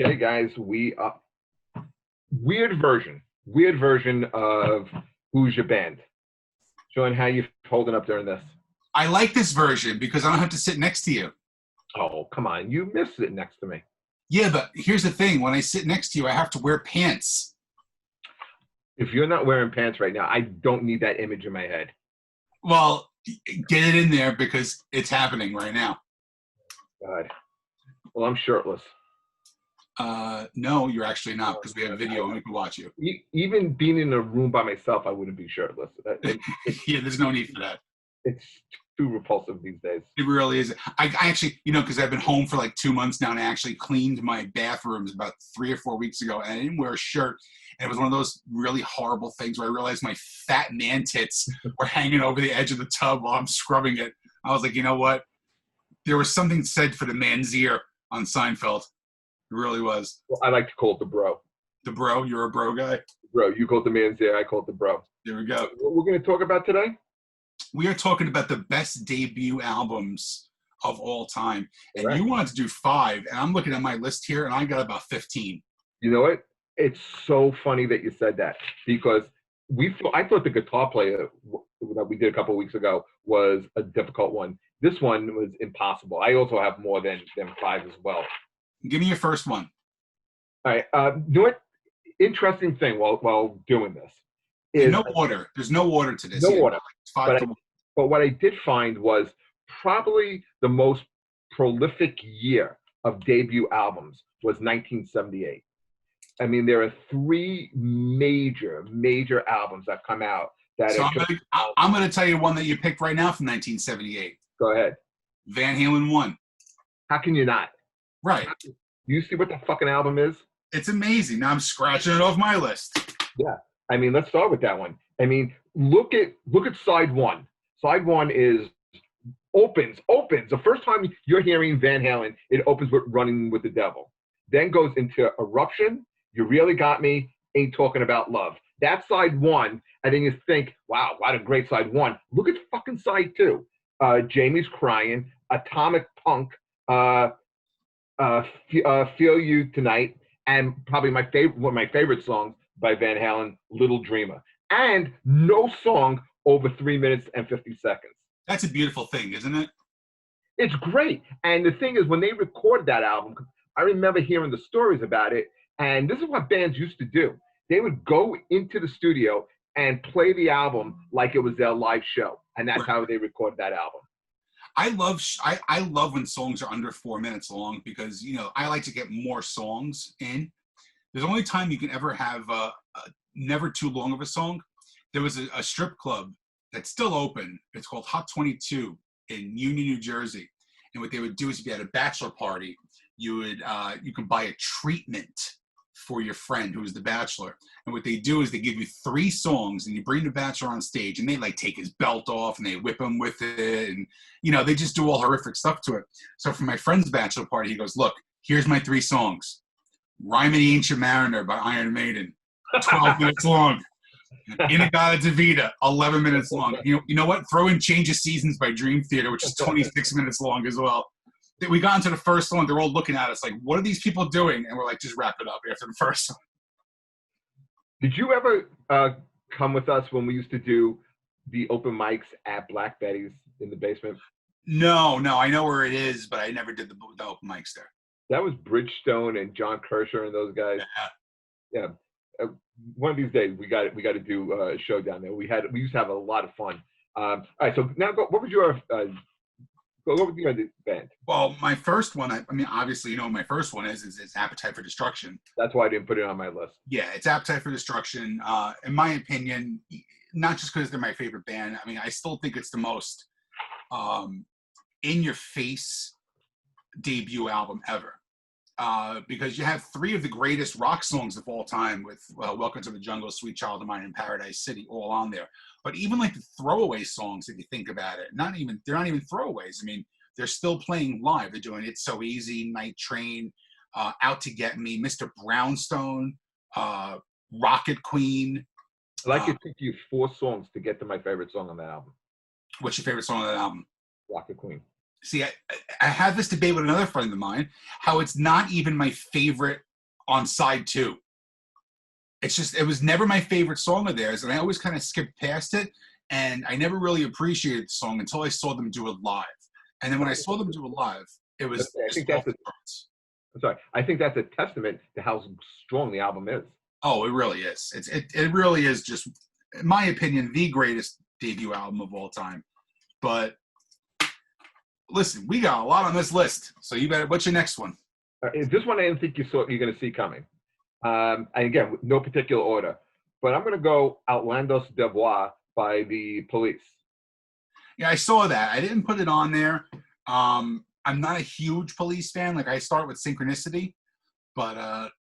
Okay, guys, we weird version of Who's Your Band. Sean, how you holding up during this? I like this version because I don't have to sit next to you. Oh, come on, you missed it next to me. Yeah, but here's the thing. When I sit next to you, I have to wear pants. If you're not wearing pants right now, I don't need that image in my head. Well, get it in there because it's happening right now. God. Well, I'm shirtless. No, you're actually not because we have video and we can watch you. Even being in a room by myself, I wouldn't be shirtless. Yeah, there's no need for that. It's too repulsive these days. It really is. I actually, because I've been home for like 2 months now, and I actually cleaned my bathrooms about 3 or 4 weeks ago, and I didn't wear a shirt. And it was one of those really horrible things where I realized my fat man tits were hanging over the edge of the tub while I'm scrubbing it. I was like, you know what? There was something said for the man's ear on Seinfeld. It really was. Well, I like to call it the bro. The bro? You're a bro guy? Bro, you call it the man's ear, I call it the bro. There we go. What we're going to talk about today? We are talking about the best debut albums of all time. And Correct. You wanted to do 5, and I'm looking at my list here, and I got about 15. You know what? It's so funny that you said that because I thought the guitar player that we did a couple of weeks ago was a difficult one. This one was impossible. I also have more than 5 as well. Give me your first one. All right. You know what? Interesting thing while doing this is no order. There's no order to this. No order. But what I did find was probably the most prolific year of debut albums was 1978. I mean, there are 3 major albums that come out. I'm going to tell you one that you picked right now from 1978. Go ahead. Van Halen 1. How can you not? Right. You see what the fucking album is? It's amazing. Now I'm scratching it off my list. Yeah. I mean, let's start with that one. I mean, look at side 1. Side 1 is opens. The first time you're hearing Van Halen, it opens with Running with the Devil. Then goes into Eruption, You Really Got Me, Ain't Talking About Love. That's side 1. And then you think, wow, what a great side 1. Look at fucking side 2. Jamie's Crying, Atomic Punk, Feel You Tonight, and probably one of my favorite songs by Van Halen, Little Dreamer. And no song over 3 minutes and 50 seconds. That's a beautiful thing, isn't it? It's great. And the thing is, when they recorded that album, I remember hearing the stories about it, and this is what bands used to do. They would go into the studio and play the album like it was their live show, and that's how they recorded that album. I love when songs are under 4 minutes long because, I like to get more songs in. There's only time you can ever have never too long of a song. There was a strip club that's still open. It's called Hot 22 in Union, New Jersey. And what they would do is if you had a bachelor party, you can buy a treatment for your friend who is the bachelor. And what they do is they give you 3 songs and you bring the bachelor on stage and they take his belt off and they whip him with it. And, they just do all horrific stuff to it. So for my friend's bachelor party, he goes, look, here's my 3 songs. Rhyme of the Ancient Mariner by Iron Maiden, 12 minutes long. In-A-Gadda-Da-Vida, 11 minutes long. You know what? Throw in Change of Seasons by Dream Theater, which is 26 minutes long as well. We got into the first song. They're all looking at us like, what are these people doing? And we're like, just wrap it up after the first song. Did you ever come with us when we used to do the open mics at Black Betty's in the basement? No. I know where it is, but I never did the open mics there. That was Bridgestone and John Kirscher and those guys. Yeah. One of these days we got to do a show down there. We used to have a lot of fun. All right, so now what was your band? Well, my first one, I mean, obviously, my first one is Appetite for Destruction. That's why I didn't put it on my list. Yeah, it's Appetite for Destruction. In my opinion, not just because they're my favorite band. I mean, I still think it's the most in-your-face debut album ever. Because you have 3 of the greatest rock songs of all time with Welcome to the Jungle, Sweet Child of Mine, and Paradise City all on there. But even like the throwaway songs, if you think about it, they're not even throwaways. I mean, they're still playing live. They're doing It's So Easy, Night Train, Out to Get Me, Mr. Brownstone, Rocket Queen. I'd like to pick you 4 songs to get to my favorite song on that album. What's your favorite song on that album? Rocket Queen. See, I had this debate with another friend of mine, how it's not even my favorite on side two. It's just, it was never my favorite song of theirs, and I always kind of skipped past it, and I never really appreciated the song until I saw them do it live. And then when I saw them do it live, it was I just think off that's the charts. I'm sorry. I think that's a testament to how strong the album is. Oh, it really is. It really is just, in my opinion, the greatest debut album of all time. But listen, we got a lot on this list, so you better. What's your next one? This one I didn't think you're going to see coming. And again, no particular order, but I'm going to go Outlandos Devoir by the Police. Yeah, I saw that. I didn't put it on there. I'm not a huge Police fan. Like I start with Synchronicity, but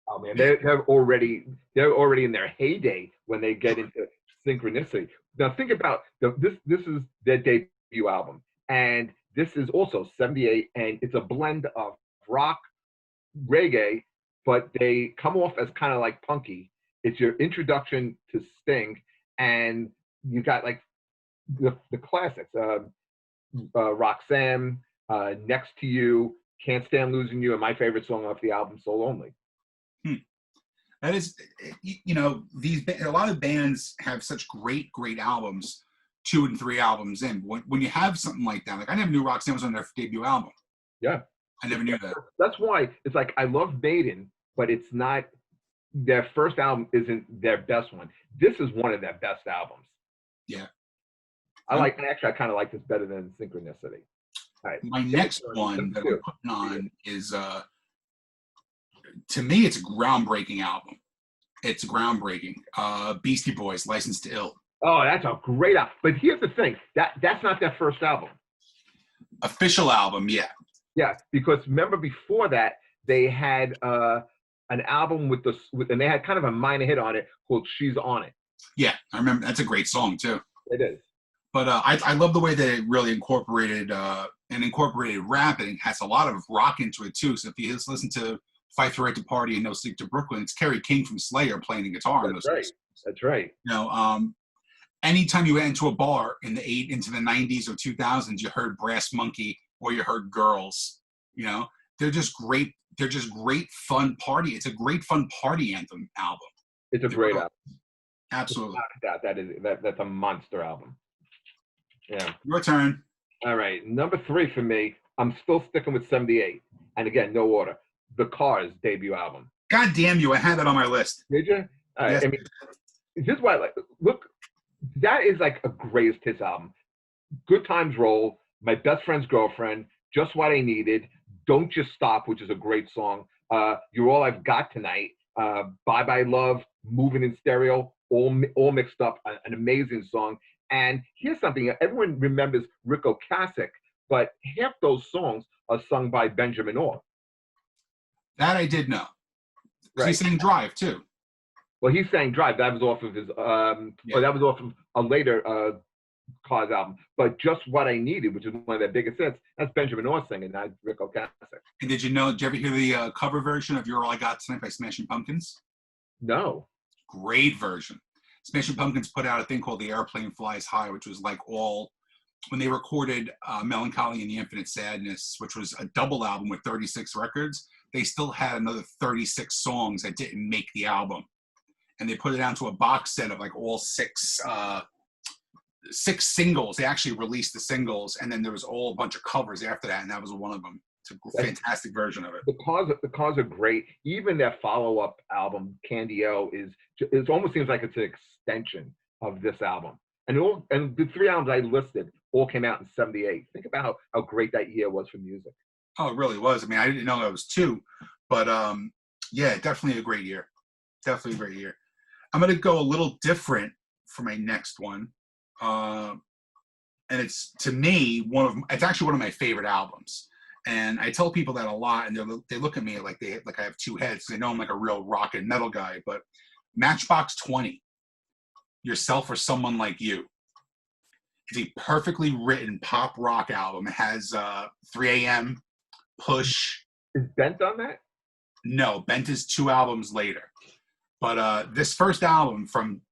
oh man, they're already in their heyday when they get into Synchronicity. Now think about this is their debut album, and this is also 78, and it's a blend of rock, reggae, but they come off as kind of like punky. It's your introduction to Sting, and you got like the classics, Roxanne, Next to You, Can't Stand Losing You, and my favorite song off the album, So Lonely. That is, you know, a lot of bands have such great albums, 2 and 3 albums in. When you have something like that, like I never knew Roxanne was on their debut album. Yeah, I never knew that. That's why it's like I love Maiden, but it's not their first album isn't their best one. This is one of their best albums. Yeah, I kind of like this better than Synchronicity. All right. My next one that I'm putting on is to me, it's a groundbreaking album. It's groundbreaking. Beastie Boys, License to Ill. Oh, that's a great album. But here's the thing, that's not their first album. Official album, yeah. Yeah, because remember before that, they had an album and they had kind of a minor hit on it called She's On It. Yeah, I remember. That's a great song, too. It is. But I love the way that it really incorporated rap, and it has a lot of rock into it, too. So if you just listen to Fight for Right to Party and No Sleep to Brooklyn, it's Kerry King from Slayer playing the guitar. That's right. That's right. You know, anytime you went into a bar into the 90s or 2000s, you heard Brass Monkey or you heard Girls. You know, they're just great. They're just great fun party. It's a great fun party anthem album. It's a great album. Absolutely. That's a monster album. Yeah. Your turn. All right. Number 3 for me, I'm still sticking with 78. And again, no order. The Cars debut album. God damn you. I had that on my list. Did you? Yes. I mean, this is why I like, look, that is like a greatest hits album. Good Times Roll, My Best Friend's Girlfriend, Just What I Needed, Don't Just Stop, which is a great song. You're All I've Got Tonight, Bye Bye Love, Moving in Stereo, all mixed up, an amazing song. And here's something, everyone remembers Rick Ocasek, but half those songs are sung by Benjamin Orr. That I did know. Right. He sang Drive, too. Well, he sang Drive. That was off of his, that was off of a later Cars album. But Just What I Needed, which is one of their biggest hits, that's Benjamin Orr singing, not Rick Ocasek. And did you ever hear the cover version of You're All I Got Tonight by Smashing Pumpkins? No. Great version. Smashing Pumpkins put out a thing called The Airplane Flies High, which was like when they recorded Melancholy and the Infinite Sadness, which was a double album with 36 records, they still had another 36 songs that didn't make the album. And they put it onto a box set of like all six singles. They actually released the singles, and then there was a bunch of covers after that, and that was one of them. It's a fantastic version of it. The Cars are great. Even their follow-up album, Candy-O, it almost seems like it's an extension of this album. And the 3 albums I listed all came out in 78. Think about how great that year was for music. Oh, it really was. I mean, I didn't know it was 2, but yeah, definitely a great year. Definitely a great year. I'm going to go a little different for my next one. And it's, to me, it's actually one of my favorite albums. And I tell people that a lot, and they look at me like I have 2 heads. They know I'm like a real rock and metal guy. But Matchbox 20, Yourself or Someone Like You, is a perfectly written pop rock album. It has 3 a.m., Push. Is Bent on that? No, Bent is 2 albums later. But this first album, from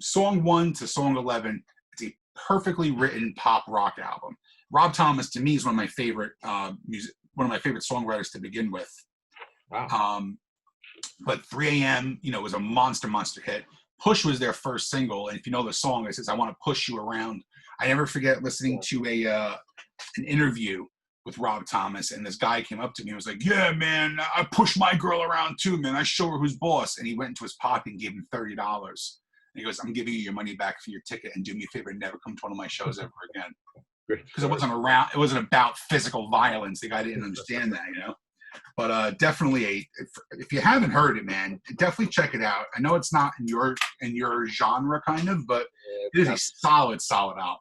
song 1 to song 11, it's a perfectly written pop rock album Rob Thomas to me is one of my favorite one of my favorite songwriters to begin with. Wow. But 3 a.m. Was a monster hit. Push was their first single, and if you know the song, it says, "I want to push you around." I never forget listening to an interview with Rob Thomas, and this guy came up to me and was like, "Yeah, man, I push my girl around too, man. I show her who's boss." And he went into his pocket and gave him $30. And he goes, "I'm giving you your money back for your ticket, and do me a favor and never come to one of my shows ever again." Because it wasn't about physical violence. The guy didn't understand that, But definitely, if you haven't heard it, man, definitely check it out. I know it's not in your genre, kind of, but it is a solid album.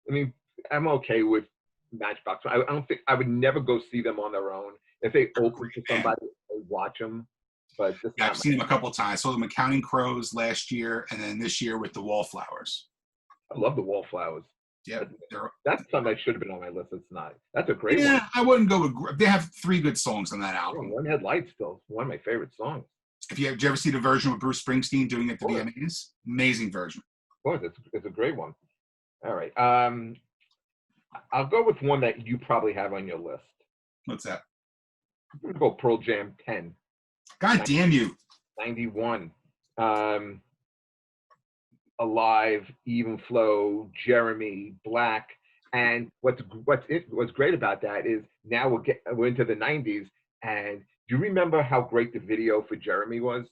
I mean, I'm okay with Matchbox. I don't think I would never go see them on their own. If they open to somebody, I watch them. But I've seen them a couple times. I saw them at Counting Crows last year, and then this year with the Wallflowers. I love the Wallflowers. Yeah, that's something that should have been on my list. It's not. That's a great one. Yeah, I wouldn't go with. They have 3 good songs on that album. One Headlight still one of my favorite songs. Did you ever see the version with Bruce Springsteen doing it at the VMAs? Amazing version. Of course, it's a great one. All right, I'll go with one that you probably have on your list. What's that? I'm gonna go Pearl Jam 10. God damn you. 91. Alive, Even Flow, Jeremy, Black, and what's great about that is now we're into the 90s, and do you remember how great the video for Jeremy was?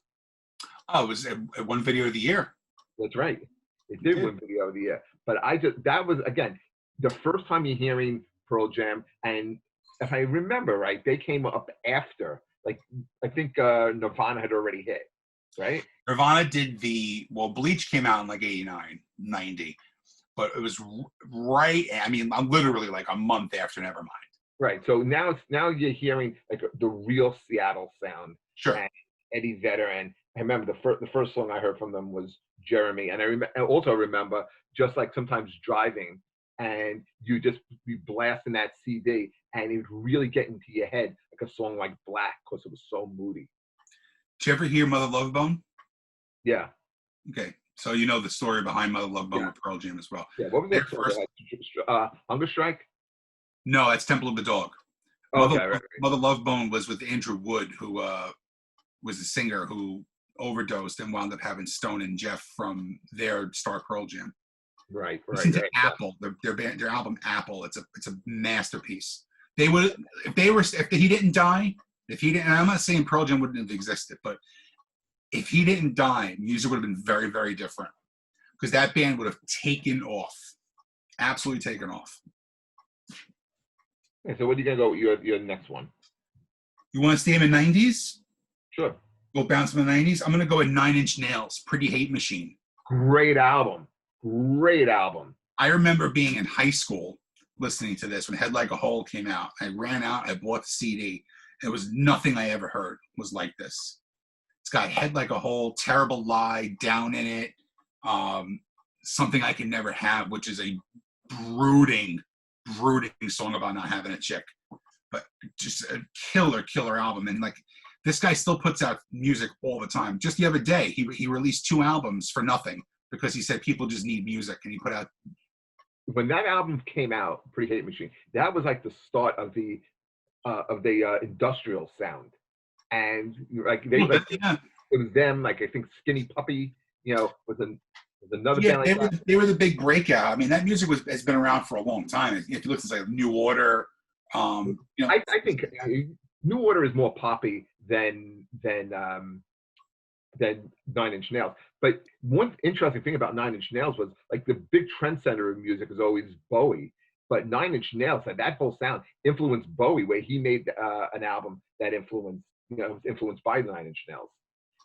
Oh, it was one video of the year. That's right, it did win video of the year. But that was again the first time you're hearing Pearl Jam, and if I remember right, they came up after, like I think Nirvana had already hit. Right? Nirvana did Bleach came out in like 89, 90, but it was right, I'm literally like a month after Nevermind. Right. So now you're hearing like the real Seattle sound. Sure. And Eddie Vedder, and I remember the first song I heard from them was Jeremy, and I also remember just like sometimes driving, and you just be blasting that CD, and it would really get into your head like a song like Black because it was so moody. Did you ever hear Mother Love Bone? Yeah. Okay, so you know the story behind Mother Love Bone with Pearl Jam as well. Yeah, what was that song? Hunger Strike? No, that's Temple of the Dog. Mother Love Bone was with Andrew Wood, who was the singer who overdosed and wound up having Stone and Jeff from their Star Pearl Jam. Right. Listen to Apple, their album Apple. It's a masterpiece. If he didn't die. And I'm not saying Pearl Jam wouldn't have existed, but if he didn't die, music would have been very, very different. Because that band would have taken off. Absolutely taken off. Okay, so what are you going to go with your next one? You want to stay in the 90s? Sure. Go bounce in the 90s? I'm going to go with 9 Inch Nails, Pretty Hate Machine. Great album. I remember being in high school listening to this when Head Like a Hole came out. I ran out, I bought the CD. It was nothing I ever heard was like this. It's got Head Like a Hole, Terrible Lie, Down in It, Something I Can Never Have, which is a brooding song about not having a chick. But just a killer album. And like this guy still puts out music all the time. Just the other day, he released 2 albums for nothing because he said people just need music, and he put out. When that album came out, Pretty Hate Machine, that was like the start of the industrial sound, and like it was them, like I think Skinny Puppy, was another band like that. They were the big breakout. I mean, that music has been around for a long time. If you look at like New Order, I think New Order is more poppy than 9 Inch Nails. But one interesting thing about 9 Inch Nails was like the big trendsetter of music is always Bowie. But 9 Inch Nails, that whole sound influenced Bowie, where he made an album that was influenced by 9 Inch Nails,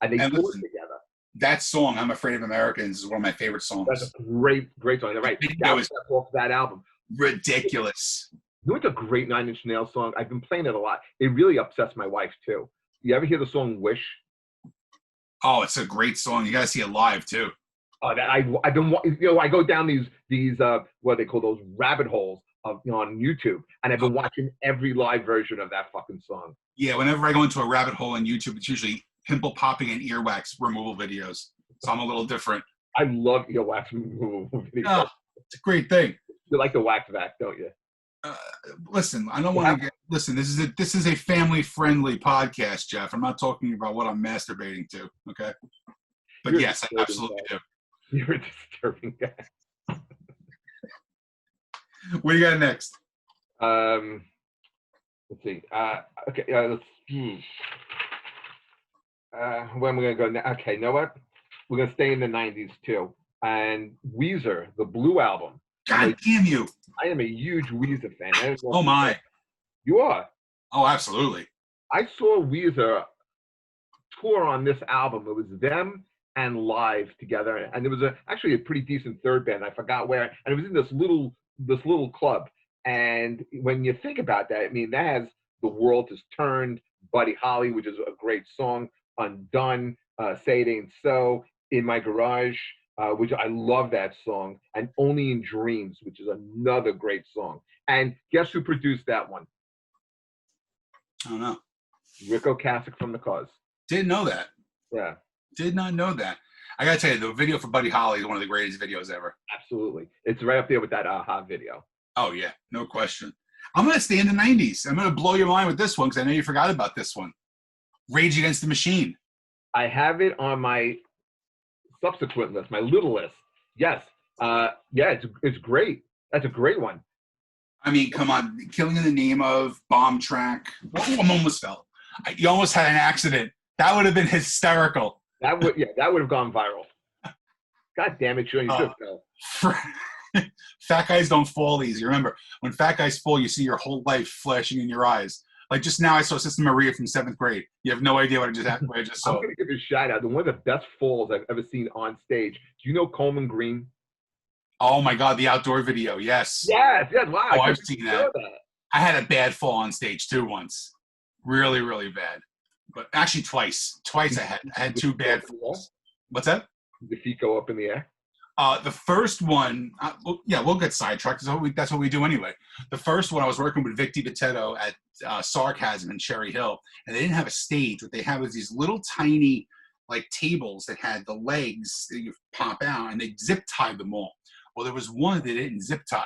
and they toured together. That song, "I'm Afraid of Americans," is one of my favorite songs. That's a great song. Right, that was off that album. Ridiculous. You know what's a great 9 Inch Nails song? I've been playing it a lot. It really upsets my wife too. You ever hear the song "Wish"? Oh, it's a great song. You got to see it live too. I've been, I go down these what they call those rabbit holes of on YouTube, and I've been watching every live version of that fucking song. Yeah, whenever I go into a rabbit hole on YouTube, it's usually pimple popping and earwax removal videos. So I'm a little different. I love earwax removal videos. Oh, it's a great thing. You like the wax vac, don't you? uh, listen, I don't want to get. Listen, this is a family friendly podcast, Jeff. I'm not talking about what I'm masturbating to. Okay, but You're a yes, I disturbing absolutely guy. do. You're a disturbing guy. What do you got next? Let's see. Okay. Let's. Where am I gonna go now? Okay. You know what? We're gonna stay in the '90s too. And Weezer, the Blue Album. God damn you! I am a huge Weezer fan. I don't know Oh if you know. my! You are. Oh, absolutely. I saw Weezer tour on this album. It was them and Live together, and there was actually a pretty decent third band. I forgot where, and it was in this little club. And when you think about that, I mean, that has "The World Has Turned," Buddy Holly, which is a great song, "Undone," "Say It Ain't So," "In My Garage," which I love that song, and "Only in Dreams," which is another great song. And guess who produced that one? I don't know. Rick Ocasek from The Cause. Didn't know that. Yeah. Did not know that. I gotta tell you, the video for Buddy Holly is one of the greatest videos ever. Absolutely. It's right up there with that Aha video. Oh yeah, no question. I'm gonna stay in the '90s. I'm gonna blow your mind with this one because I know you forgot about this one. Rage Against the Machine. I have it on my subsequent list, my little list. Yes. Yeah, it's great. That's a great one. I mean, come on, Killing in the Name of, Bomb Track. Oh, I almost fell. You almost had an accident. That would have been hysterical. That would have gone viral. God damn it, Sean, you should have. Fat guys don't fall easy. Remember, when fat guys fall, you see your whole life flashing in your eyes. Like just now, I saw Sister Maria from 7th grade. You have no idea what I just saw. I'm going to give you a shout out. One of the best falls I've ever seen on stage. Do you know Coleman Green? Oh my God, the outdoor video. Yes. Yes. Wow. Oh, I've seen that. I had a bad fall on stage too once. Really, really bad. But actually twice. Twice I had two bad falls. What's that? Did the feet go up in the air? The first one, we'll get sidetracked. That's what we do anyway. The first one, I was working with Vic DiPotetto at Sarcasm in Cherry Hill, and they didn't have a stage. What they had was these little tiny, like, tables that had the legs that you pop out, and they zip tied them all. Well, there was one that didn't zip tie.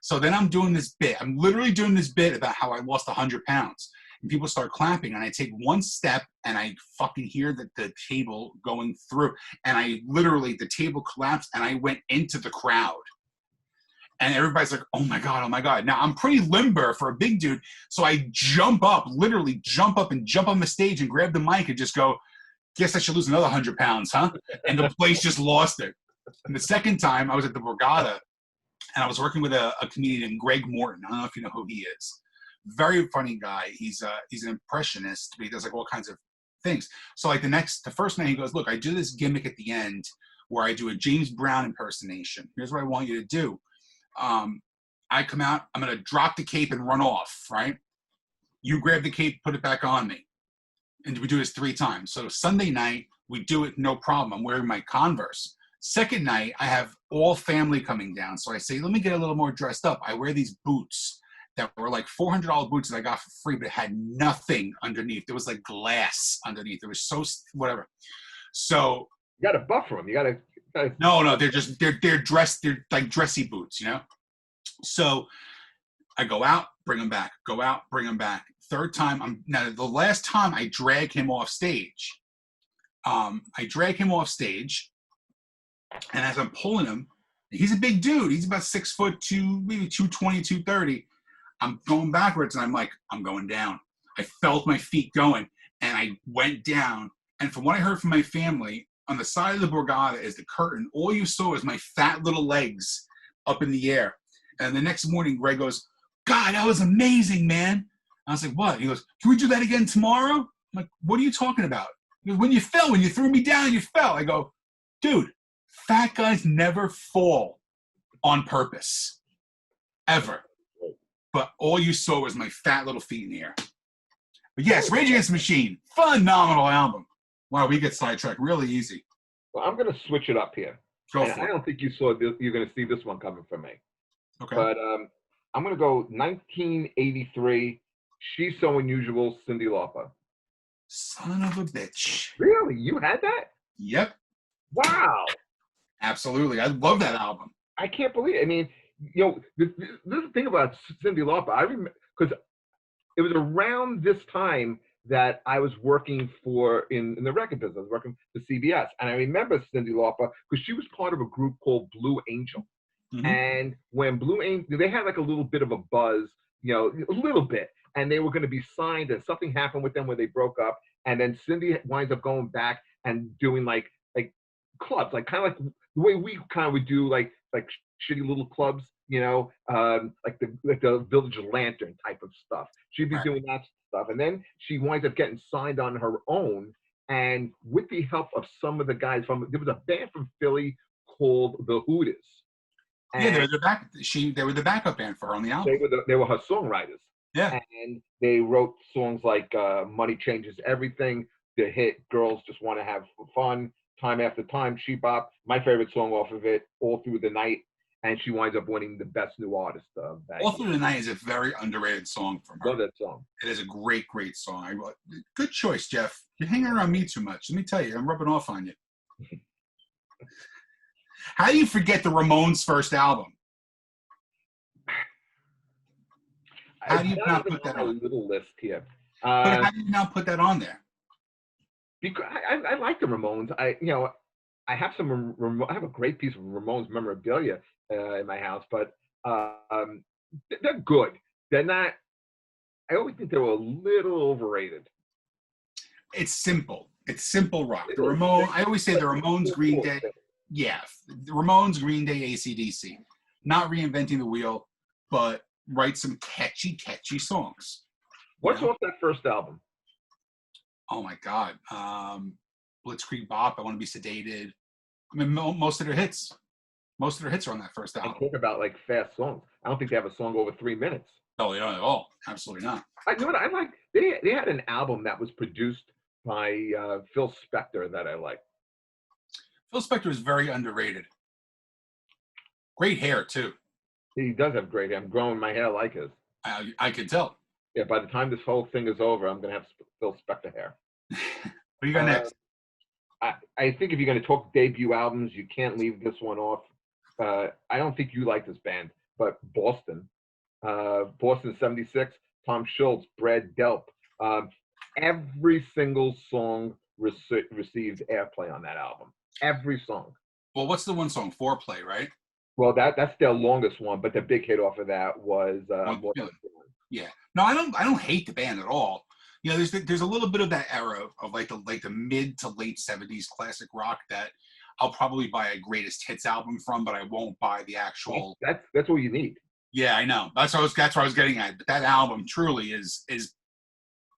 So then I'm doing this bit. I'm literally doing this bit about how I lost 100 pounds. And people start clapping, and I take one step, and I fucking hear the table going through. And I literally, the table collapsed, and I went into the crowd. And everybody's like, oh my God, oh my God. Now, I'm pretty limber for a big dude, so I literally jump up on the stage and grab the mic and just go, guess I should lose another 100 pounds, huh? And the place just lost it. And the second time, I was at the Borgata, and I was working with a comedian named Greg Morton. I don't know if you know who he is. Very funny guy. He's an impressionist, but he does like all kinds of things. So like the first night he goes, look, I do this gimmick at the end where I do a James Brown impersonation. Here's what I want you to do. I come out, I'm going to drop the cape and run off, right? You grab the cape, put it back on me. And we do this 3 times. So Sunday night, we do it, no problem. I'm wearing my Converse. Second night, I have all family coming down. So I say, let me get a little more dressed up. I wear these boots that were like $400 boots that I got for free, but it had nothing underneath. There was like glass underneath. It was so whatever. So you got to buffer them. You got to. No, they're dressed. They're like dressy boots, you know. So I go out, bring them back. Go out, bring them back. Third time, the last time I drag him off stage. And as I'm pulling him, he's a big dude. He's about 6'2", maybe 220, 230. I'm going backwards, and I'm like, I'm going down. I felt my feet going, and I went down. And from what I heard from my family, on the side of the Borgata is the curtain. All you saw was my fat little legs up in the air. And the next morning, Greg goes, God, that was amazing, man. I was like, what? He goes, can we do that again tomorrow? I'm like, what are you talking about? He goes, when you threw me down, you fell. I go, dude, fat guys never fall on purpose, ever. But all you saw was my fat little feet in the air. But yes, Rage Against the Machine, phenomenal album. Wow, we get sidetracked really easy. Well, I'm going to switch it up here. Go for it. I don't think you're going to see this one coming from me. Okay. But I'm going to go 1983. She's So Unusual, Cyndi Lauper. Son of a bitch. Really? You had that? Yep. Wow. Absolutely. I love that album. I can't believe it. I mean, the thing about Cyndi Lauper, I remember because it was around this time that I was working in the record business, working for CBS, and I remember Cyndi Lauper because she was part of a group called Blue Angel. Hmm. And when Blue Angel, they had like a little bit of a buzz, a little bit, and they were going to be signed, and something happened with them where they broke up, and then Cindy winds up going back and doing like clubs, like kind of like the way we kind of would do like shitty little clubs, like the Village Lantern type of stuff. She'd be Right. doing that stuff, and then she winds up getting signed on her own, and with the help of some of the guys there was a band from Philly called the Hooters, Yeah, they and were the back. They were the backup band for her on the album. they were her songwriters, Yeah. and they wrote songs like "Money Changes Everything," the hit "Girls Just Want to Have Fun," "Time After Time," "She Bop." My favorite song off of it, "All Through the Night," and she winds up winning the Best New Artist that All year. Through the Night is a very underrated song from her. Love that song. It is a great, great song. Good choice, Jeff. You're hanging around me too much. Let me tell you, I'm rubbing off on you. How do you forget the Ramones' first album? How do you not put that on? A little list here. But how do you not put that on there? Because I like the Ramones. I have I have a great piece of Ramones memorabilia in my house, but they're good. They're not. I always think they were a little overrated. It's simple. It's simple rock. The Ramones. I always say the Ramones, Green Day. Yeah, the Ramones, Green Day, AC/DC. Not reinventing the wheel, but write some catchy, catchy songs. What's off that first album? Oh my God. Blitzkrieg Bop, I Want to Be Sedated. I mean, most of their hits. Most of their hits are on that first album. And talk about like fast songs. I don't think they have a song over 3 minutes. No, they don't at all. Absolutely not. You know what I like? They had an album that was produced by Phil Spector that I like. Phil Spector is very underrated. Great hair too. He does have great hair. I'm growing my hair like his. I can tell. Yeah, by the time this whole thing is over, I'm gonna have Phil Spector hair. What do you got next? I think if you're going to talk debut albums, you can't leave this one off. I don't think you like this band, but Boston. Boston 76, Tom Schultz, Brad Delp. Every single song received airplay on that album. Every song. Well, what's the one song? Foreplay, right? Well, that's their longest one, but the big hit off of that was Yeah. No, I don't hate the band at all. There's a little bit of that era of like the mid to late 70s classic rock that I'll probably buy a greatest hits album from, but I won't buy the actual. That's what you need. Yeah, I know. That's what I was getting at. But that album truly is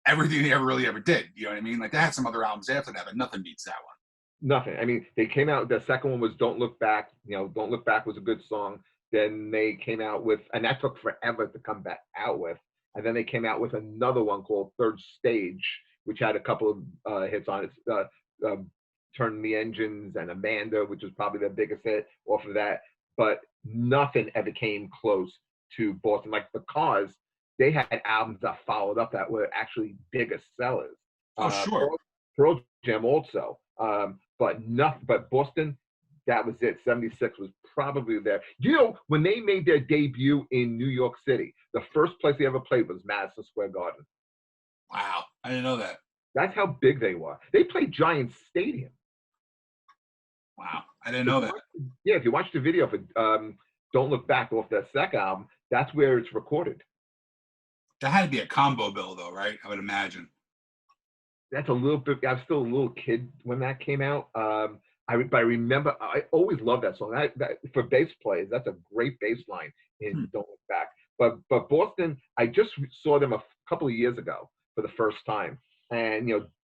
everything they ever did. You know what I mean? Like they had some other albums after that, but nothing beats that one. Nothing. I mean, they came out. The second one was "Don't Look Back." "Don't Look Back" was a good song. Then they came out with, and that took forever to come back out with. And then they came out with another one called "Third Stage," which had a couple of hits on it. "Turn the Engines" and "Amanda," which was probably their biggest hit off of that. But nothing ever came close to Boston. Like the Cars, they had albums that followed up that were actually bigger sellers. Oh, sure. Pearl Jam also. But Boston, that was it. 76 was probably there. When they made their debut in New York City, the first place they ever played was Madison Square Garden. Wow. I didn't know that. That's how big they were. They played Giant Stadium. Wow. I didn't know that. Yeah, if you watch the video for "Don't Look Back" off that second album, that's where it's recorded. That had to be a combo bill, though, right? I would imagine. That's a little bit. I was still a little kid when that came out. I remember. I always loved that song. That for bass players, that's a great bass line in "Don't Look Back." But Boston, I just saw them a couple of years ago for the first time, and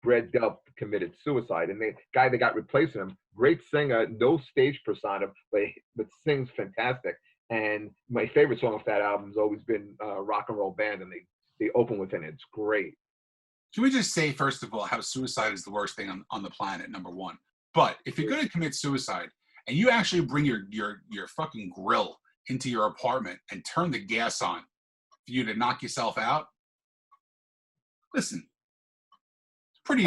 Brad Delp committed suicide, and the guy that got replacing him, great singer, no stage persona, but sings fantastic. And my favorite song off that album has always been "Rock and Roll Band," and they open with it. It's great. Can we just say, first of all, how suicide is the worst thing on the planet, number one. But if you're going to commit suicide and you actually bring your fucking grill into your apartment and turn the gas on for you to knock yourself out, listen, it's pretty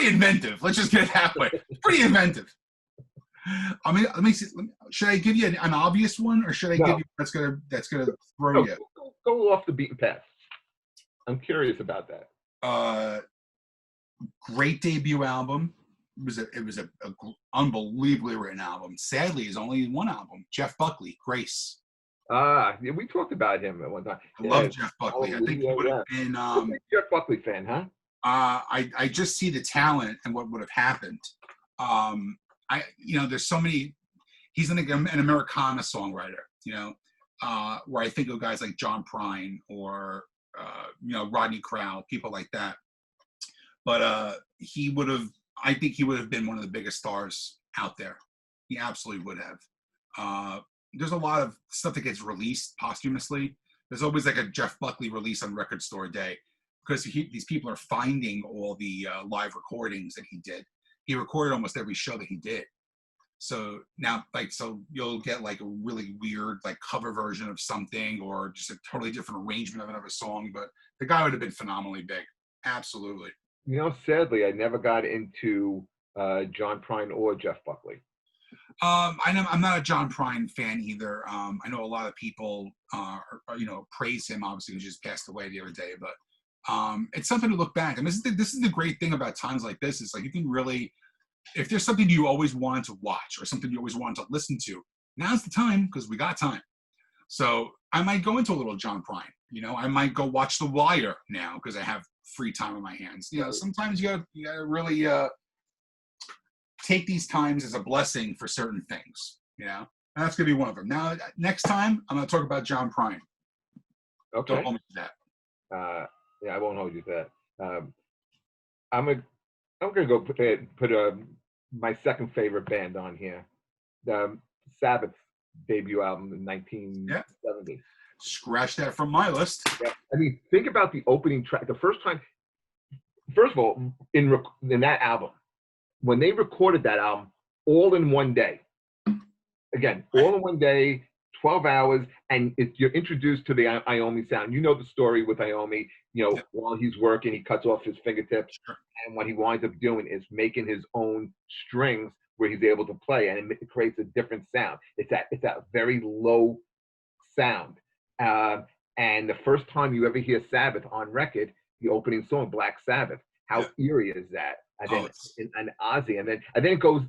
inventive. Let's just get it that way. It's pretty inventive. I mean, let me see. Should I give you an obvious one, or should I give No, you that's gonna throw no, you? go off the beaten path. I'm curious about that. Uh, Great debut album. It was a unbelievably written album. Sadly, it's only one album. Jeff Buckley, Grace. Yeah, we talked about him at one time. I Yeah, love Jeff Buckley. I think he hallelujah, would have yeah. been. You're a big Jeff Buckley fan, huh? I just see the talent and what would have happened. There's so many. He's an Americana songwriter. Where I think of guys like John Prine or Rodney Crowell, people like that. But I think he would have been one of the biggest stars out there. He absolutely would have. There's a lot of stuff that gets released posthumously. There's always like a Jeff Buckley release on Record Store Day because these people are finding all the live recordings that he did. He recorded almost every show that he did. So now, you'll get like a really weird like cover version of something or just a totally different arrangement of another song. But the guy would have been phenomenally big. Absolutely. Sadly, I never got into John Prine or Jeff Buckley. I'm not a John Prine fan either. I know a lot of people, praise him. Obviously, he just passed away the other day, but it's something to look back. And this is the great thing about times like this. Is like you can really, if there's something you always wanted to watch or something you always wanted to listen to, now's the time because we got time. So I might go into a little John Prine. I might go watch The Wire now because I have free time on my hands. Sometimes you gotta really take these times as a blessing for certain things. And that's gonna be one of them. Now, next time I'm gonna talk about John Prine. Okay. Don't hold me to that. Yeah, I won't hold you to that. I'm gonna go put my second favorite band on here, Sabbath's debut album in 1970. Yeah. Scratch that from my list. Yeah. I mean, think about the opening track. The first of all, in that album, when they recorded that album, all in one day. Again, all in one day, 12 hours, and you're introduced to the Iommi sound. You know the story with Iommi. While he's working, he cuts off his fingertips, Sure. and what he winds up doing is making his own strings where he's able to play, and it creates a different sound. It's that very low sound. And the first time you ever hear Sabbath on record, the opening song, Black Sabbath, how eerie is that? And then and Ozzy, and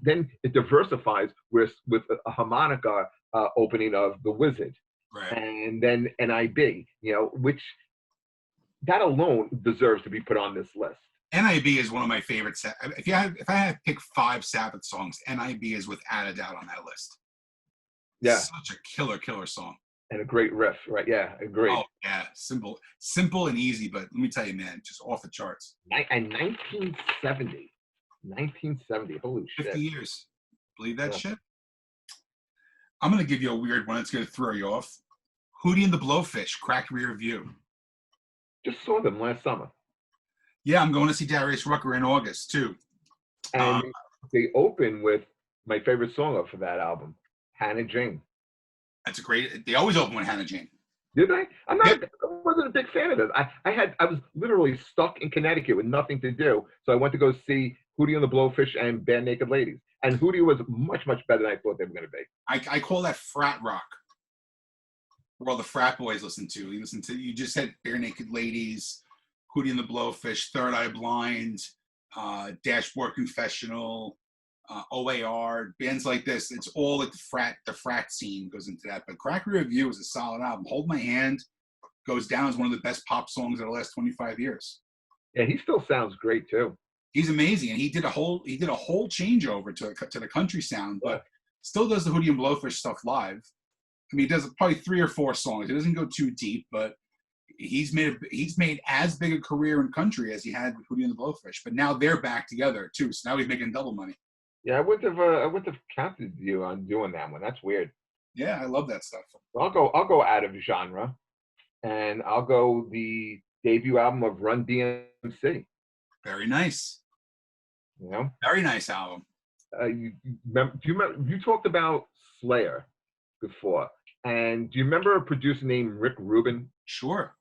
then it diversifies with a harmonica opening of The Wizard, right. And then NIB, which that alone deserves to be put on this list. NIB is one of my favorites. If I had to pick 5 Sabbath songs, NIB is without a doubt on that list. Yeah, such a killer song. And a great riff, right? Yeah, agree. Oh yeah, simple and easy, but let me tell you, man, just off the charts. And 1970, holy shit. 50 years. Believe that shit? I'm going to give you a weird one that's going to throw you off. Hootie and the Blowfish, Cracked Rear View. Just saw them last summer. Yeah, I'm going to see Darius Rucker in August, too. And they open with my favorite song off of that album, Hannah Jane. They always open with Hannah Jane. Did they? I wasn't a big fan of this. I was literally stuck in Connecticut with nothing to do. So I went to go see Hootie and the Blowfish and Bare Naked Ladies. And Hootie was much, much better than I thought they were going to be. I call that frat rock. Where all the frat boys listen to. You just said Bare Naked Ladies, Hootie and the Blowfish, Third Eye Blind, Dashboard Confessional, OAR, bands like this. It's all like the frat scene goes into that. But Crack Rear View is a solid album. Hold My Hand goes down as one of the best pop songs of the last 25 years. Yeah, he still sounds great too. He's amazing, and he did a whole changeover to the country sound, but still does the Hootie and Blowfish stuff live. I mean, he does probably 3 or 4 songs. It doesn't go too deep, but he's made as big a career in country as he had with Hootie and the Blowfish. But now they're back together too, so now he's making double money. Yeah, I wouldn't have counted you on doing that one. That's weird. Yeah, I love that stuff. I'll go out of genre, and I'll go the debut album of Run DMC. Very nice. Very nice album. Do you remember? You talked about Slayer before, and do you remember a producer named Rick Rubin? Sure.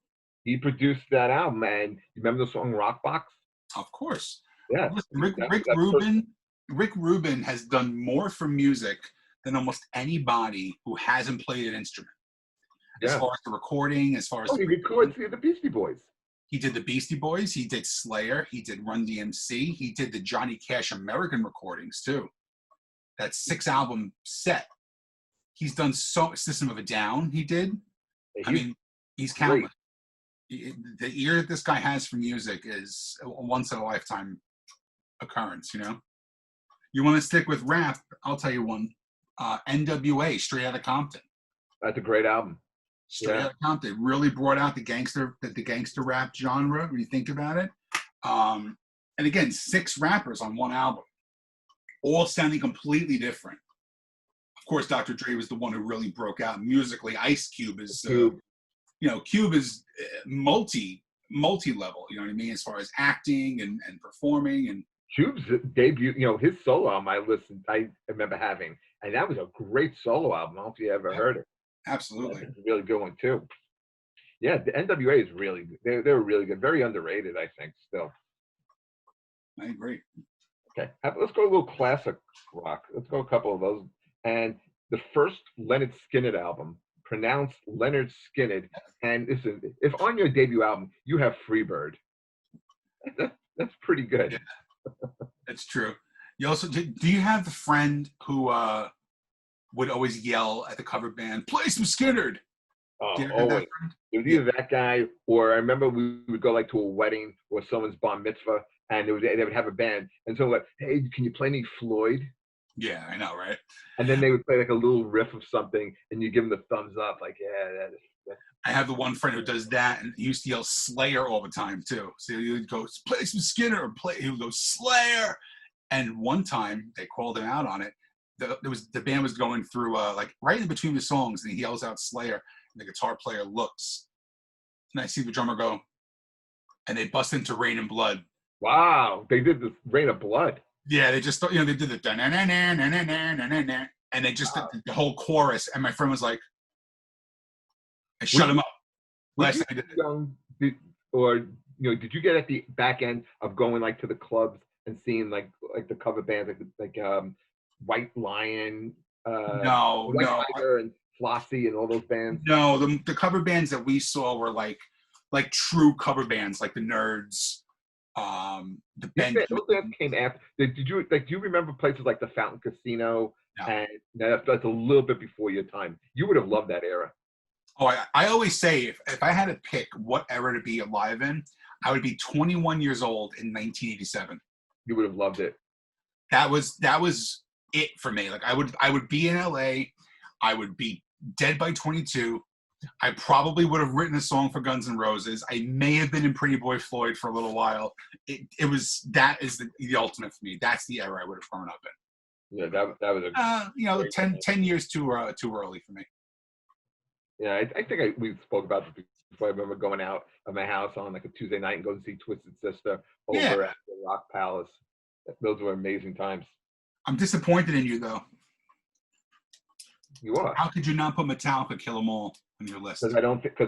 He produced that album, and you remember the song Rock Box? Of course. Yeah. Rick Rubin Rick Rubin has done more for music than almost anybody who hasn't played an instrument. As Yeah. far as the recording, as far as Oh, he records the Beastie Boys. he did the Beastie Boys, he did Slayer, he did Run DMC, he did the Johnny Cash American recordings too. That 6-album set. He's done System of a Down. He did. I mean, he's countless. The ear that this guy has for music is a once in a lifetime occurrence. You know. You want to stick with rap? I'll tell you one. NWA, Straight Outta Compton. That's a great album. Straight Outta Compton really brought out the gangster rap genre when you think about it. And again, 6 rappers on one album, all sounding completely different. Of course, Dr. Dre was the one who really broke out musically. Ice Cube is, Cube is multi-level. You know what I mean, as far as acting and performing. And Cube's debut, his solo album I remember having, and that was a great solo album. I don't know if you ever heard it. Absolutely. It's a really good one too. Yeah, the NWA is really good. They're really good. Very underrated, I think, still. I agree. Okay, let's go a little classic rock. Let's go a couple of those. And the first Leonard Skinner album, pronounced Leonard Skinner. And listen, if on your debut album you have Freebird, that's pretty good. Yeah, that's true. You also do you have the friend who would always yell at the cover band, "Play some Skinner"? Oh, always. It was either that guy, or I remember we would go like to a wedding or someone's bar mitzvah, and they would have a band, and so like, hey, can you play any Floyd? Yeah, I know, right? And then they would play like a little riff of something, and you give them the thumbs up, like, yeah. I have the one friend who does that, and he used to yell Slayer all the time too. So he would go, "Play some Skinner," or he would go Slayer. And one time they called him out on it. The band was going through like right in between the songs, and he yells out Slayer, and the guitar player looks, and I see the drummer go, and they bust into Rain and Blood. Wow, they did the Rain of Blood. Yeah, they just, they did the and they just did the whole chorus. And my friend was like, I shut him up. Last time I did it. Did you get at the back end of going like to the clubs and seeing like the cover bands like White Lion, No, Tiger and Flossie and all those bands? No, the cover bands that we saw were like true cover bands, like the Nerds. The band those bands came after. Do you remember places like the Fountain Casino? No. And that's a little bit before your time. You would have loved that era. Oh, I always say if I had to pick what era to be alive in, I would be 21 years old in 1987. You would have loved it. That was it for me. Like I would be in LA, I would be dead by 22. I probably would have written a song for Guns N' Roses. I may have been in Pretty Boy Floyd for a little while. That is the ultimate for me. That's the era I would have grown up in. Yeah, that was 10 years too early for me. Yeah, I think we spoke about this before. I remember going out of my house on like a Tuesday night and going to see Twisted Sister over at the Rock Palace. Those were amazing times. I'm disappointed in you though. You are. How could you not put Metallica Kill 'Em All on your list? Because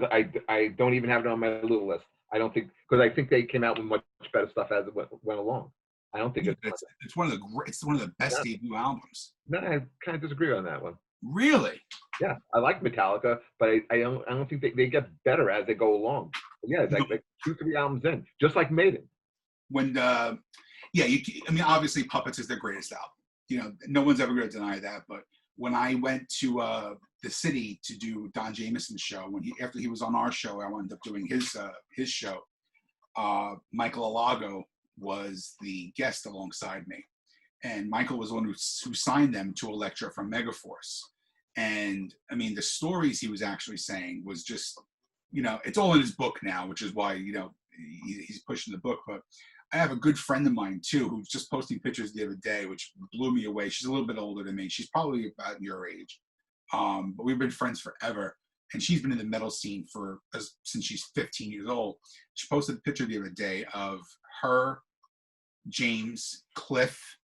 I don't even have it on my little list. I don't think, because I think they came out with much better stuff as it went along. I don't think it's one of the best debut albums. No, I kind of disagree on that one. Really? Yeah, I like Metallica, but I don't think they get better as they go along. But yeah, it's like 2-3 albums in, just like Maiden. When obviously Puppets is their greatest album. No one's ever going to deny that. But when I went to the city to do Don Jameson's show, after he was on our show, I wound up doing his show. Michael Alago was the guest alongside me, and Michael was the one who signed them to Elektra from Megaforce. And I mean, the stories he was actually saying was just, it's all in his book now, which is why he's pushing the book. But I have a good friend of mine too who's just posting pictures the other day, which blew me away. She's a little bit older than me. She's probably about your age, but we've been friends forever. And she's been in the metal scene since she's 15 years old. She posted a picture the other day of her, James, Cliff,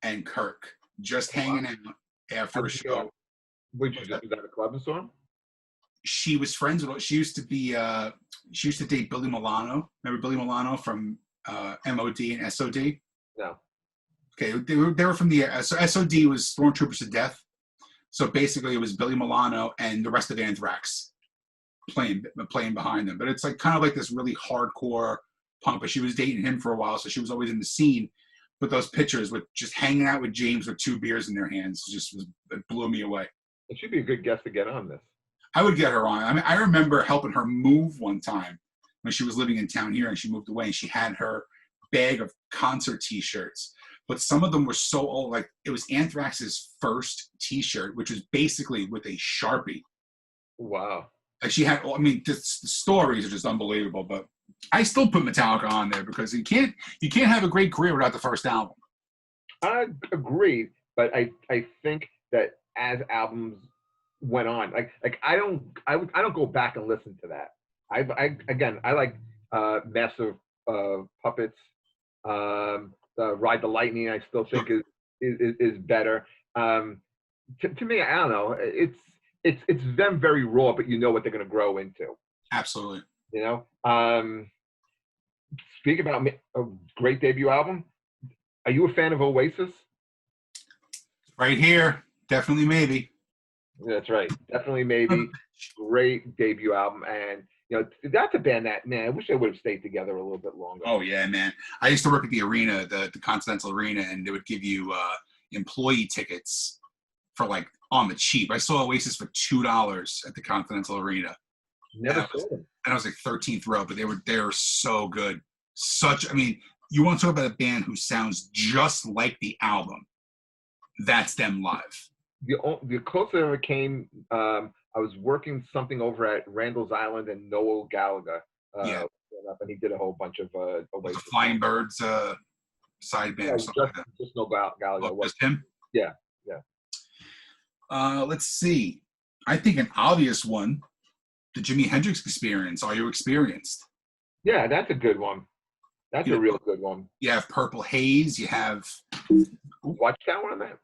and Kirk just hanging out after a show. Which is that a club and so? She was friends with. She used to date Billy Milano. Remember Billy Milano from MOD and SOD? No. Okay, they were from the so SOD was Stormtroopers to Death. So basically, it was Billy Milano and the rest of Anthrax playing behind them. But it's like kind of like this really hardcore punk. But she was dating him for a while, so she was always in the scene. But those pictures with just hanging out with James with 2 beers in their hands it blew me away. It should be a good guest to get on this. I would get her on. I mean, I remember helping her move one time when she was living in town here, and she moved away, and she had her bag of concert T-shirts. But some of them were so old. Like, it was Anthrax's first T-shirt, which was basically with a Sharpie. Wow. Like, she had, I mean, the stories are just unbelievable. But I still put Metallica on there because you can't have a great career without the first album. I agree, but I think that as albums went on, like I don't go back and listen to that. I like Massive Puppets. Ride the Lightning, I still think is better. To me, I don't know. It's them very raw, but you know what they're going to grow into. Absolutely. You know. Speak about a great debut album. Are you a fan of Oasis? Right here, definitely maybe. That's right, definitely maybe. Great debut album, and you know that's a band that, man, I wish they would have stayed together a little bit longer. Oh yeah, man. I used to work at the arena, the Continental Arena, and they would give you employee tickets for like on the cheap. I saw Oasis for $2 at the Continental Arena. Never saw them. And I was like 13th row, but they were so good. I mean, you want to talk about a band who sounds just like the album. That's them live. The closest I ever came, I was working something over at Randall's Island, and Noel Gallagher and he did a whole bunch of Oasis. The Flying Birds side band or something like that. Just Noel Gallagher. Oh, just him? Yeah. Let's see. I think an obvious one, the Jimi Hendrix Experience. Are you experienced? Yeah, that's a good one. That's a real good one. You have Purple Haze. You have. Watch that one on that.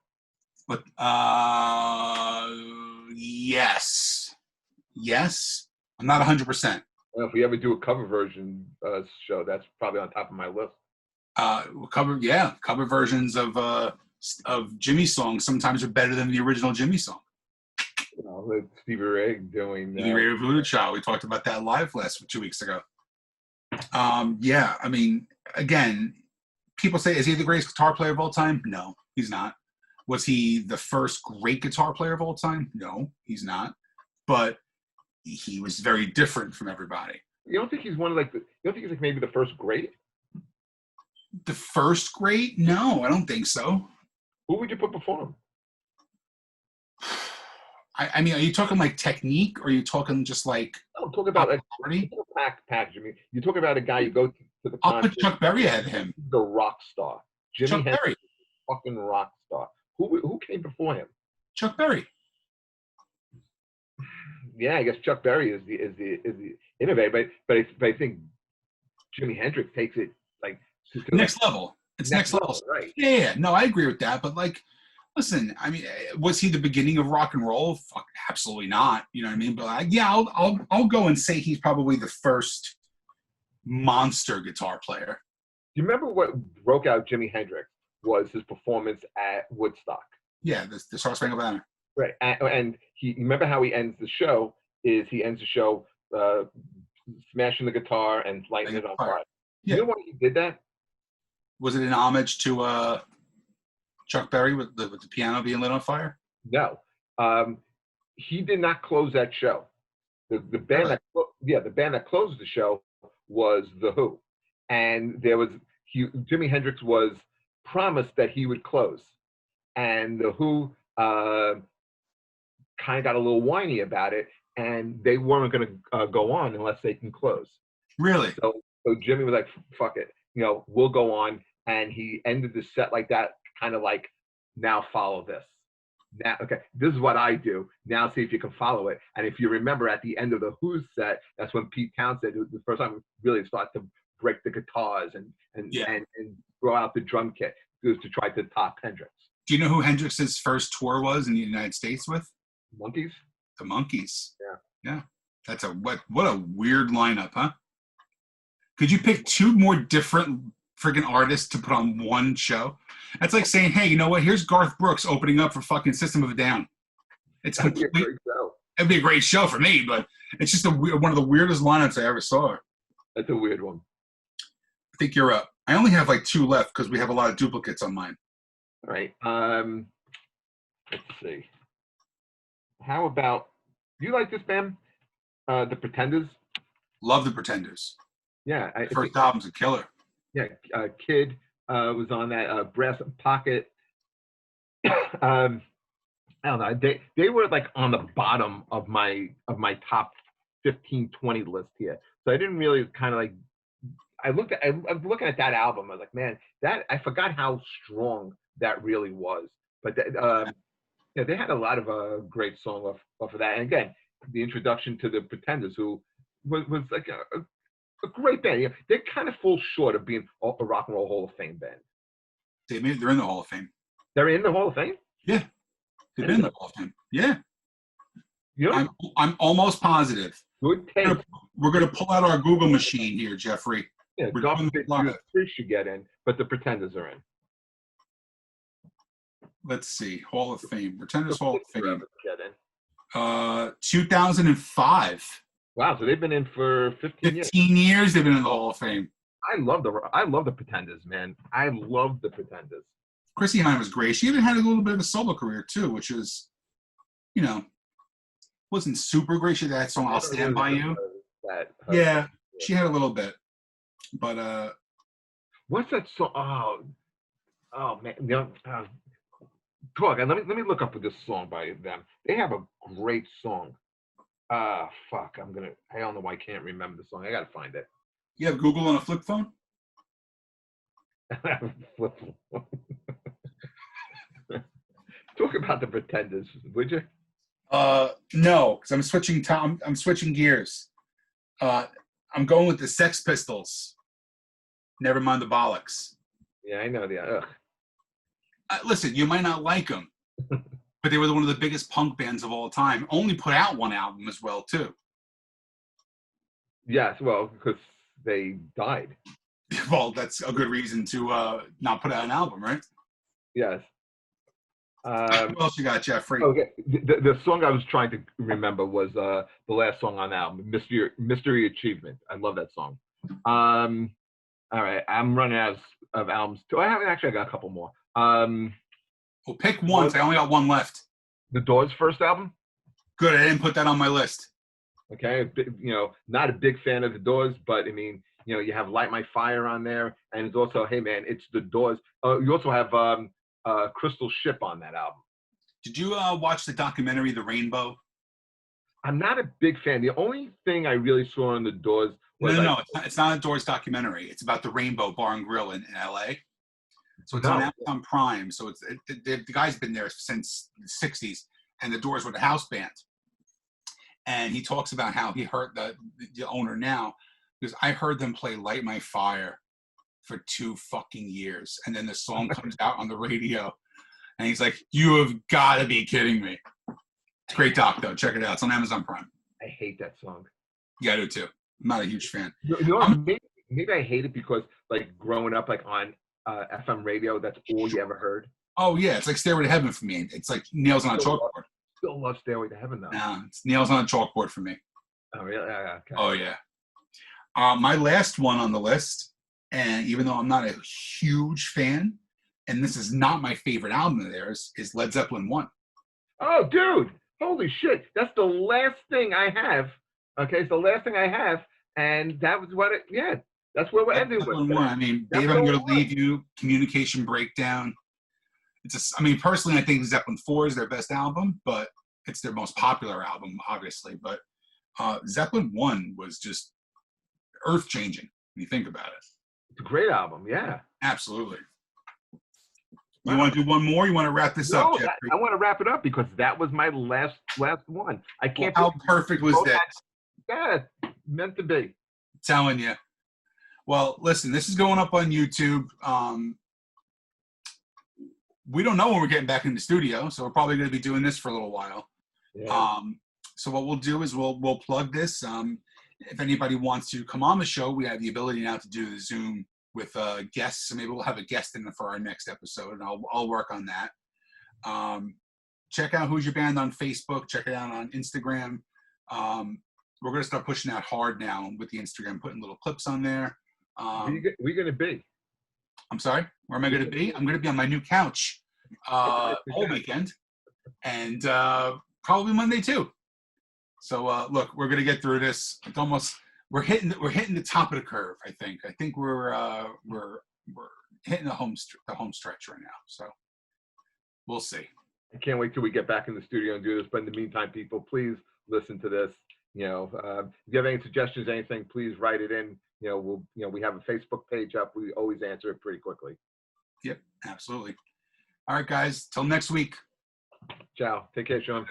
But yes. I'm not 100%. Well, if we ever do a cover version show, that's probably on top of my list. Cover versions of Jimmy songs sometimes are better than the original Jimmy song. You know, with Stevie Ray doing Stevie Ray Voodoo Child. We talked about that live 2 weeks ago. I mean, again, people say, is he the greatest guitar player of all time? No, he's not. Was he the first great guitar player of all time? No, he's not. But he was very different from everybody. You don't think he's you don't think he's like maybe the first great? The first great? No, I don't think so. Who would you put before him? I mean, are you talking like technique, or are you talking just like? I'm talking about package. I mean, you talk about a guy you go to the concert. I'll put Chuck Berry ahead of him. The rock star, Chuck Berry, fucking rock star. Who came before him? Chuck Berry. Yeah, I guess Chuck Berry is the innovator, but I think Jimi Hendrix takes it like to next level. It's next level, right? Yeah, no, I agree with that. But like, listen, I mean, was he the beginning of rock and roll? Fuck, absolutely not. You know what I mean? But yeah, I'll go and say he's probably the first monster guitar player. Do you remember what broke out Jimi Hendrix was his performance at Woodstock? Yeah, the Star Spangled Banner. Right, and you remember how he ends the show? He ends the show smashing the guitar and lighting it on fire. Yeah. You know why he did that? Was it an homage to Chuck Berry with the piano being lit on fire? No, he did not close that show. The band the band that closed the show was The Who, and Jimi Hendrix was promised that he would close, and The Who kind of got a little whiny about it, and they weren't going to go on unless they can close. Really? So Jimmy was like, "Fuck it, we'll go on," and he ended the set like that, kind of like, "Now follow this. Now, okay, this is what I do. Now see if you can follow it." And if you remember, at the end of the Who's set, that's when Pete Townsend, the first time really started to break the guitars and throw out the drum kit, was to try to top Hendrix. Do you know who Hendrix's first tour was in the United States with? Monkeys. The Monkeys. Yeah. That's what a weird lineup, huh? Could you pick 2 more different friggin' artists to put on one show? That's like saying, hey, you know what? Here's Garth Brooks opening up for fucking System of a Down. It's That'd be a complete. great show. It'd be a great show for me, but it's just one of the weirdest lineups I ever saw. That's a weird one. I think you're up. I only have like 2 left because we have a lot of duplicates on mine. All right. Let's see. How about you like this band, The Pretenders? Love the Pretenders. Yeah, First album's a killer. Yeah, Kid was on that. Brass Pocket. I don't know. They were like on the bottom of my top 15, 20 list here. So I didn't really kind of like. I was looking at that album. I was like, man, I forgot how strong that really was. But yeah, they had a lot of great songs off of that. And again, the introduction to the Pretenders, who was like a great band. Yeah, they kind of fall short of being a Rock and Roll Hall of Fame band. They're in the Hall of Fame. They're in the Hall of Fame? Yeah. They've been in the Hall of Fame. Yeah. Yeah. I'm almost positive. Good taste. We're gonna pull out our Google machine here, Jeffrey. Yeah, Three should get in, but the Pretenders are in. Let's see. Hall of Fame. Pretenders Hall of Fame. Get in. 2005. Wow, so they've been in for 15 years. 15 years they've been in the Hall of Fame. I love the Pretenders, man. I love the Pretenders. Chrissy Hynde was great. She even had a little bit of a solo career too, which is, wasn't super great. She had that song "I'll Stand by You." Yeah, she had a little bit, but what's that song? Oh man, talk. Let me look up this song by them. They have a great song. Fuck, I don't know why I can't remember the song. I gotta find it. You have Google on a flip phone? Talk about the Pretenders, would you? No, because I'm switching gears. I'm going with the Sex Pistols. Never mind the bollocks. Yeah, I know the. Listen, you might not like them, but they were one of the biggest punk bands of all time. Only put out one album as well, too. Yes, well, because they died. Well, that's a good reason to not put out an album, right? Yes. What else you got, Jeffrey? Okay, the song I was trying to remember was the last song on the album, Mystery Achievement. I love that song. All right, I'm running out of albums too. I got a couple more. Well, pick one. I only got one left. The Doors' first album. Good, I didn't put that on my list. Okay, not a big fan of the Doors, but I mean, you have Light My Fire on there, and it's also, hey man, it's the Doors. You also have Crystal Ship on that album. Did you watch the documentary The Rainbow? I'm not a big fan. The only thing I really saw on the Doors was no, it's not a Doors documentary. It's about the Rainbow Bar and Grill in LA. So it's on Amazon Prime. So the guy's been there since the 60s, and the Doors were the house band. And he talks about how he heard the owner now, because I heard them play Light My Fire for 2 fucking years. And then the song comes out on the radio. And he's like, you have got to be kidding me. It's a great doc, though. Check it out. It's on Amazon Prime. I hate that song. Yeah, I do, too. I'm not a huge fan. Maybe I hate it because, like, growing up, like, on FM radio, that's all you ever heard. Oh, yeah. It's like Stairway to Heaven for me. It's like nails on a chalkboard. Still love Stairway to Heaven, though. No, it's nails on a chalkboard for me. Oh, really? Okay. Oh, yeah. My last one on the list, and even though I'm not a huge fan, and this is not my favorite album of theirs, is Led Zeppelin 1. Oh, dude. Holy shit. That's the last thing I have. Okay, it's the last thing I have. And that was what that's where we're ending with. I mean, Babe, I'm Gonna Leave You, Communication Breakdown. Personally, I think Zeppelin 4 is their best album, but it's their most popular album, obviously. But Zeppelin 1 was just earth-changing when you think about it. It's a great album, yeah. Absolutely. Wow. You want to do one more? You want to wrap this up, Jeffrey? I want to wrap it up because that was my last one. I can't. Well, how perfect was that? Yeah, meant to be. I'm telling you. Well, listen, this is going up on YouTube. We don't know when we're getting back in the studio, so we're probably going to be doing this for a little while. Yeah. So what we'll do is we'll plug this. If anybody wants to come on the show, we have the ability now to do the Zoom with guests. So maybe we'll have a guest in for our next episode, and I'll work on that. Check out Who's Your Band on Facebook. Check it out on Instagram. We're going to start pushing that hard now with the Instagram, putting little clips on there. Where you going to be? I'm sorry, where am I going to be? I'm going to be on my new couch whole weekend, and probably Monday too. So look, we're going to get through this. It's almost we're hitting the top of the curve. I think we're hitting the home stretch right now. So we'll see. I can't wait till we get back in the studio and do this. But in the meantime, people, please listen to this. If you have any suggestions, anything, please write it in. We have a Facebook page up. We always answer it pretty quickly. Yep, absolutely. All right, guys. Till next week. Ciao. Take care, Sean.